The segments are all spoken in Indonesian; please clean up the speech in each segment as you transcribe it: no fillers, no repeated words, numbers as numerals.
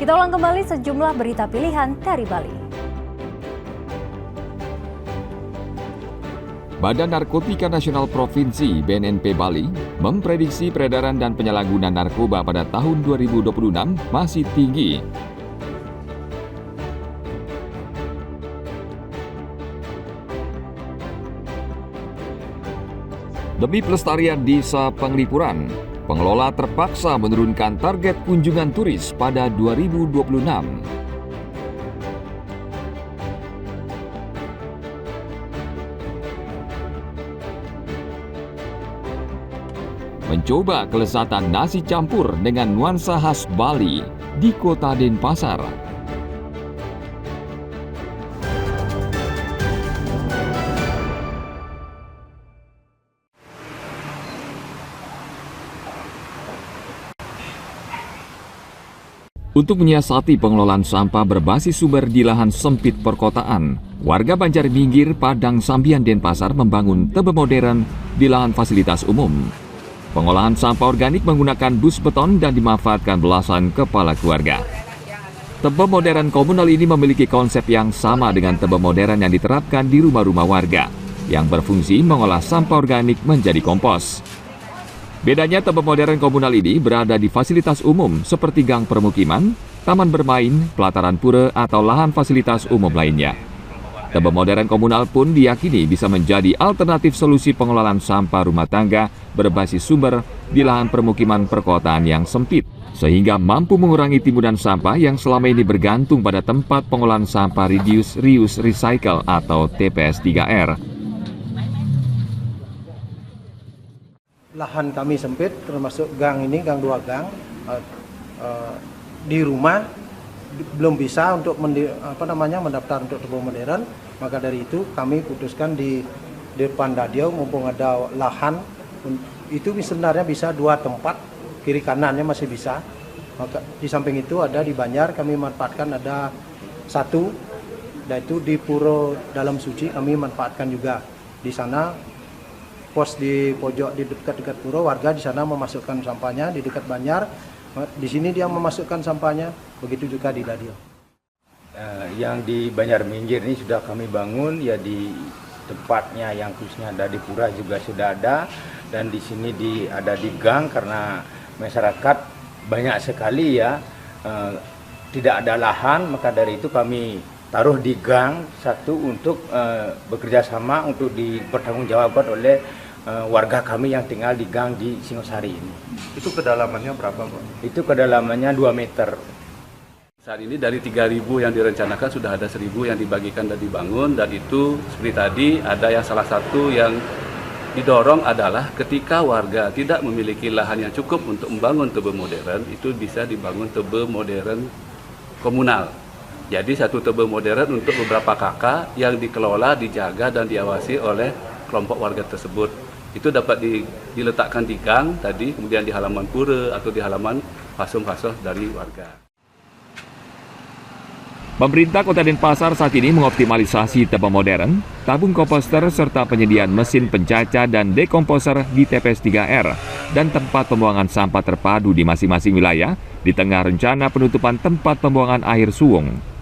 Kita ulang kembali sejumlah berita pilihan dari Bali. Badan Narkotika Nasional Provinsi (BNNP) Bali memprediksi peredaran dan penyalahgunaan narkoba pada tahun 2026 masih tinggi. Demi pelestarian desa Penglipuran, pengelola terpaksa menurunkan target kunjungan turis pada 2026. Mencoba kelezatan nasi campur dengan nuansa khas Bali di Kota Denpasar. Untuk menyiasati pengelolaan sampah berbasis sumber di lahan sempit perkotaan, warga Banjarminggir, Padang Sambian, Denpasar membangun tebe modern di lahan fasilitas umum. Pengolahan sampah organik menggunakan bus beton dan dimanfaatkan belasan kepala keluarga. Tebe modern komunal ini memiliki konsep yang sama dengan tebe modern yang diterapkan di rumah-rumah warga, yang berfungsi mengolah sampah organik menjadi kompos. Bedanya tebe modern komunal ini berada di fasilitas umum seperti gang permukiman, taman bermain, pelataran pura, atau lahan fasilitas umum lainnya. Tebe modern komunal pun diyakini bisa menjadi alternatif solusi pengelolaan sampah rumah tangga berbasis sumber di lahan permukiman perkotaan yang sempit, sehingga mampu mengurangi timbunan sampah yang selama ini bergantung pada tempat pengolahan sampah Reduce, Reuse, Recycle atau TPS 3R. Lahan kami sempit, termasuk gang ini, gang 2 gang, di rumah belum bisa untuk mendaftar untuk tebe modern. Maka dari itu kami putuskan di depan Dadiau, mumpung ada lahan, itu sebenarnya bisa 2 tempat, kiri kanannya masih bisa. Maka di samping itu ada di Banjar, kami manfaatkan ada 1, yaitu di Puro Dalam Suci kami manfaatkan juga. Di sana pos di pojok di dekat-dekat pura, warga di sana memasukkan sampahnya, di dekat Banjar di sini dia memasukkan sampahnya, begitu juga di Dadiau. Yang di Banjarminggir ini sudah kami bangun, ya di tempatnya yang khususnya ada di pura juga sudah ada, dan di sini ada di gang karena masyarakat banyak sekali ya tidak ada lahan, maka dari itu kami taruh di gang satu untuk bekerja sama untuk dipertanggungjawabkan oleh warga kami yang tinggal di gang di Singosari ini. Itu kedalamannya berapa, Pak? Itu kedalamannya 2 meter. Saat ini dari 3.000 yang direncanakan sudah ada 1.000 yang dibagikan dan dibangun, dan itu seperti tadi ada yang salah satu yang didorong adalah ketika warga tidak memiliki lahan yang cukup untuk membangun tebe modern, itu bisa dibangun tebe modern komunal. Jadi satu tebe modern untuk beberapa kakak yang dikelola, dijaga dan diawasi oleh kelompok warga tersebut. Itu dapat diletakkan di gang tadi, kemudian di halaman pura atau di halaman fasum-fasum dari warga. Pemerintah Kota Denpasar saat ini mengoptimalisasi tebe modern, tabung komposter, serta penyediaan mesin pencaca dan dekomposer di TPS 3R dan tempat pembuangan sampah terpadu di masing-masing wilayah di tengah rencana penutupan tempat pembuangan air Suwung.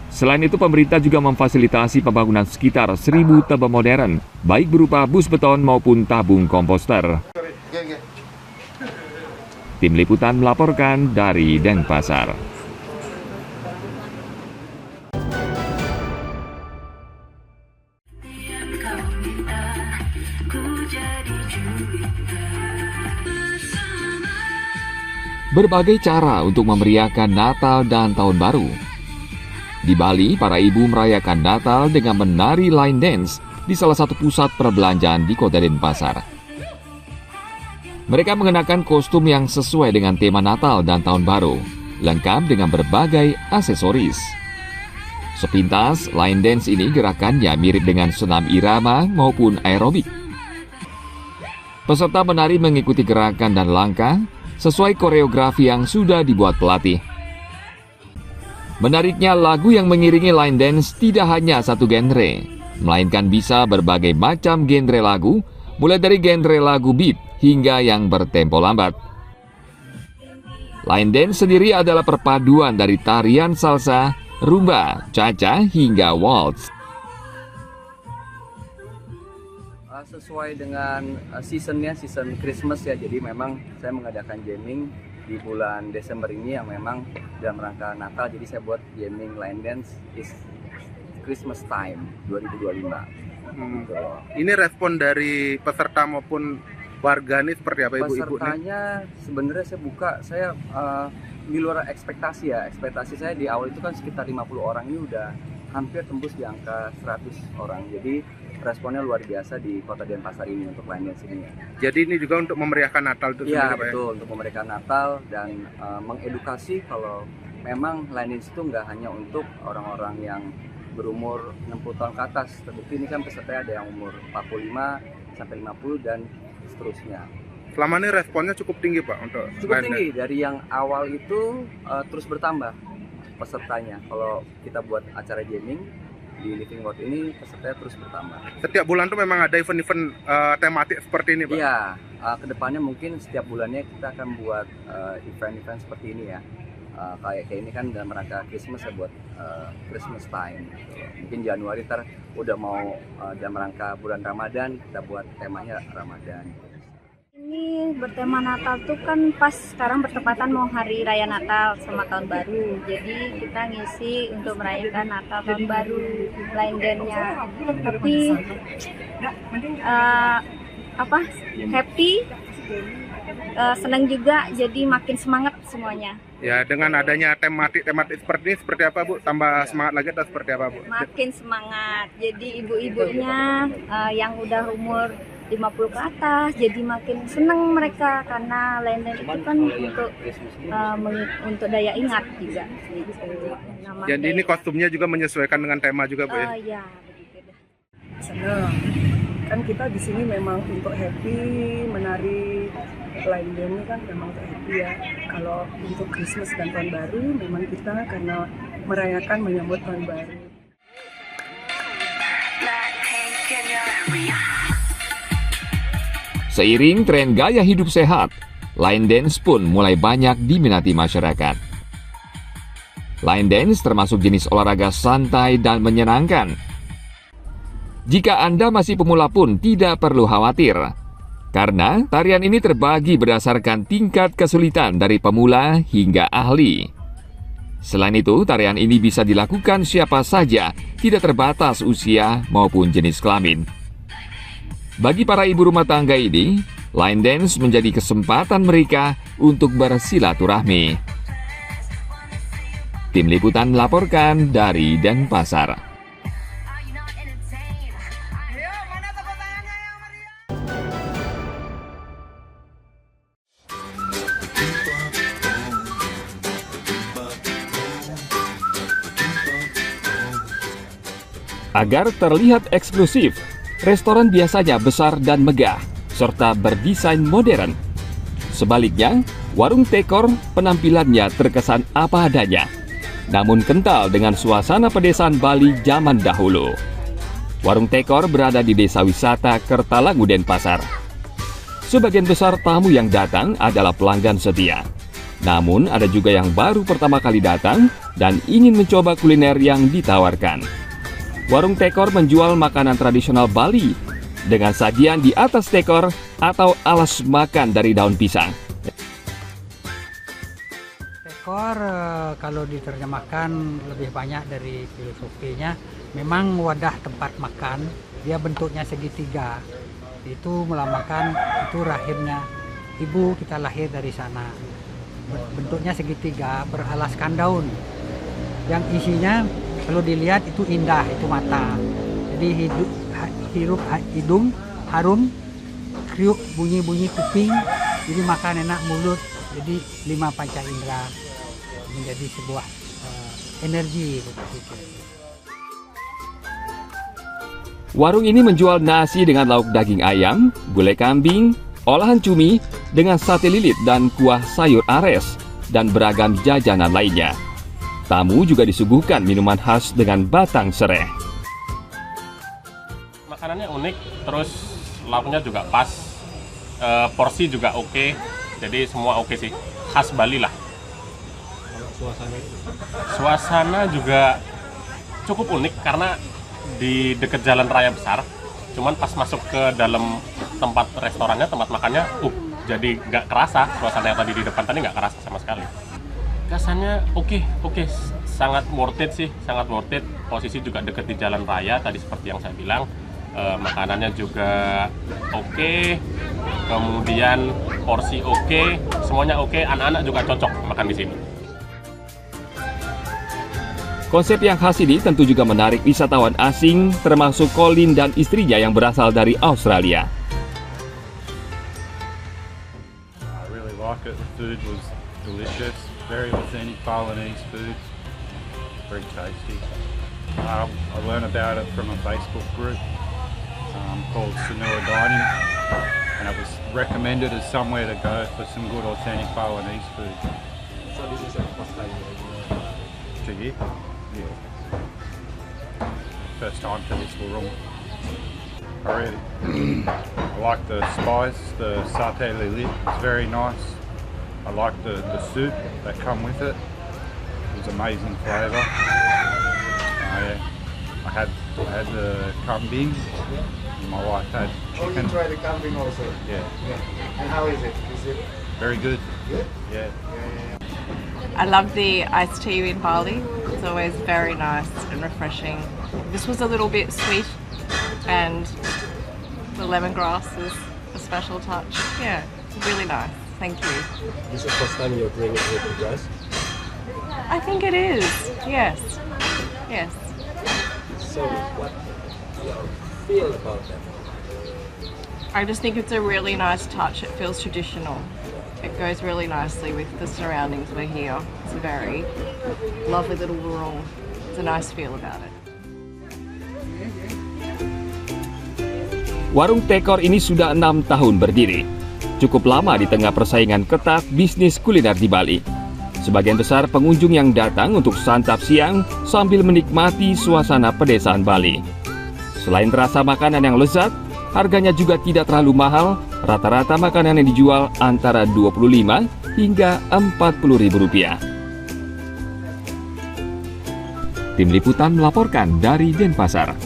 Selain itu, pemerintah juga memfasilitasi pembangunan sekitar 1.000 tebe modern, baik berupa bus beton maupun tabung komposter. Tim Liputan melaporkan dari Denpasar. Berbagai cara untuk memeriahkan Natal dan Tahun Baru. Di Bali, para ibu merayakan Natal dengan menari line dance di salah satu pusat perbelanjaan di Kota Denpasar. Mereka mengenakan kostum yang sesuai dengan tema Natal dan Tahun Baru, lengkap dengan berbagai aksesoris. Sepintas, line dance ini gerakannya mirip dengan senam irama maupun aerobik. Peserta menari mengikuti gerakan dan langkah sesuai koreografi yang sudah dibuat pelatih. Menariknya, lagu yang mengiringi line dance tidak hanya satu genre, melainkan bisa berbagai macam genre lagu, mulai dari genre lagu beat hingga yang bertempo lambat. Line dance sendiri adalah perpaduan dari tarian salsa, rumba, cha-cha, hingga waltz. Sesuai dengan seasonnya, season Christmas ya, jadi memang saya mengadakan jamming di bulan Desember ini yang memang dalam rangka Natal, jadi saya buat jamming line dance is Christmas time 2025. Gitu. Ini respon dari peserta maupun warga ini seperti apa ibu-ibu nih? Pesertanya sebenarnya saya di luar ekspektasi ya. Ekspektasi saya di awal itu kan sekitar 50 orang, ini udah hampir tembus di angka 100 orang. Jadi responnya luar biasa di Kota Denpasar ini untuk line dance ini. Jadi ini juga untuk memeriahkan Natal itu Iya, sendiri Pak ya? betul, untuk memeriahkan Natal dan mengedukasi kalau memang line dance itu nggak hanya untuk orang-orang yang berumur 60 tahun ke atas. Terbukti ini kan peserta ada yang umur 45 sampai 50 dan seterusnya. Selama ini responnya cukup tinggi Pak untuk Cukup line tinggi, dance? dari yang awal itu terus bertambah pesertanya. Kalau kita buat acara jamming di Living World ini pesertanya terus bertambah. Setiap bulan tuh memang ada event-event tematik seperti ini Pak? Iya, kedepannya mungkin setiap bulannya kita akan buat event-event seperti ini ya. Kayak ini kan dalam rangka Christmas ya, buat Christmas time gitu. Mungkin Januari ntar udah mau dalam rangka bulan Ramadan, kita buat temanya Ramadan. Ini bertema Natal tuh kan pas sekarang bertepatan mau hari raya Natal sama tahun baru. Jadi kita ngisi untuk merayakan Natal tahun baru line dance-nya. Tapi happy, senang juga, jadi makin semangat semuanya. Ya, dengan adanya tematik seperti ini seperti apa Bu? Tambah semangat lagi atau seperti apa Bu? Makin semangat. Jadi ibu-ibunya yang udah umur 50 ke atas jadi makin senang mereka karena line dance itu kan untuk daya ingat juga. Jadi ini kostumnya juga menyesuaikan dengan tema juga Bu ya? Iya, begitu dah. Senang. Kan kita di sini memang untuk happy, menari line dance ini kan memang untuk happy ya. Kalau untuk Christmas dan tahun baru memang kita karena merayakan menyambut tahun baru. Seiring tren gaya hidup sehat, line dance pun mulai banyak diminati masyarakat. Line dance termasuk jenis olahraga santai dan menyenangkan. Jika Anda masih pemula pun tidak perlu khawatir, karena tarian ini terbagi berdasarkan tingkat kesulitan dari pemula hingga ahli. Selain itu, tarian ini bisa dilakukan siapa saja, tidak terbatas usia maupun jenis kelamin. Bagi para ibu rumah tangga ini, line dance menjadi kesempatan mereka untuk bersilaturahmi. Tim Liputan melaporkan dari Denpasar. Agar terlihat eksklusif, restoran biasanya besar dan megah, serta berdesain modern. Sebaliknya, warung tekor penampilannya terkesan apa adanya, namun kental dengan suasana pedesaan Bali zaman dahulu. Warung tekor berada di Desa Wisata Kertalangu, Denpasar. Sebagian besar tamu yang datang adalah pelanggan setia. Namun ada juga yang baru pertama kali datang dan ingin mencoba kuliner yang ditawarkan. Warung tekor menjual makanan tradisional Bali dengan sajian di atas tekor atau alas makan dari daun pisang. Tekor kalau diterjemahkan lebih banyak dari filosofinya, memang wadah tempat makan, dia bentuknya segitiga. Itu melambangkan itu rahimnya ibu, kita lahir dari sana. Bentuknya segitiga beralaskan daun. Yang isinya kalau dilihat itu indah, itu mata. Jadi hirup hidung harum, kriuk bunyi kuping, jadi makan enak mulut. Jadi 5 panca indera menjadi sebuah energi. Warung ini menjual nasi dengan lauk daging ayam, gulai kambing, olahan cumi dengan sate lilit dan kuah sayur ares, dan beragam jajanan lainnya. Tamu juga disuguhkan minuman khas dengan batang sereh. Makanannya unik, terus lauknya juga pas, porsi juga oke, jadi semua oke sih, khas Bali lah. Suasana juga cukup unik karena di dekat jalan raya besar. Cuman pas masuk ke dalam tempat restorannya, tempat makannya, jadi nggak kerasa suasana yang tadi di depan tadi nggak kerasa sama sekali. Kesannya oke, sangat worth it sih, sangat worth it. Posisi juga dekat di jalan raya tadi seperti yang saya bilang. Makanannya juga oke, kemudian porsi oke, semuanya oke. Anak-anak juga cocok makan di sini. Konsep yang khas ini tentu juga menarik wisatawan asing, termasuk Colin dan istrinya yang berasal dari Australia. I really like it. The food was delicious, very authentic Balinese food, very tasty. I learned about it from a Facebook group called Sanua Dining, and it was recommended as somewhere to go for some good authentic Balinese food. So this is the first time to eat? Yeah. First time to this Lorong. Already. I like the spice, the satay lili, it's very nice. I like the soup that come with it. It was amazing flavour. Yeah. I had the kambing. My wife had chicken. You tried the kambing also? Yeah. And how is it? Is it very good? Good? Yeah. I love the iced tea in Bali. It's always very nice and refreshing. This was a little bit sweet, and the lemongrass is a special touch. Yeah, really nice. Thank you. This is the first time you're doing it with the guys? I think it is. Yes. Yes. So what do you feel about that? I just think it's a really nice touch. It feels traditional. It goes really nicely with the surroundings we're here. It's a very lovely little rural. It's a nice feel about it. Warung Tekor ini sudah 6 tahun berdiri. Cukup lama di tengah persaingan ketat bisnis kuliner di Bali. Sebagian besar pengunjung yang datang untuk santap siang sambil menikmati suasana pedesaan Bali. Selain rasa makanan yang lezat, harganya juga tidak terlalu mahal. Rata-rata makanan yang dijual antara Rp25 hingga Rp40.000. Tim Liputan melaporkan dari Denpasar.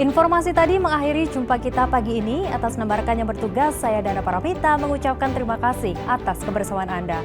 Informasi tadi mengakhiri jumpa kita pagi ini. Atas nama rekan yang bertugas, saya Dana Paramita mengucapkan terima kasih atas kebersamaan Anda.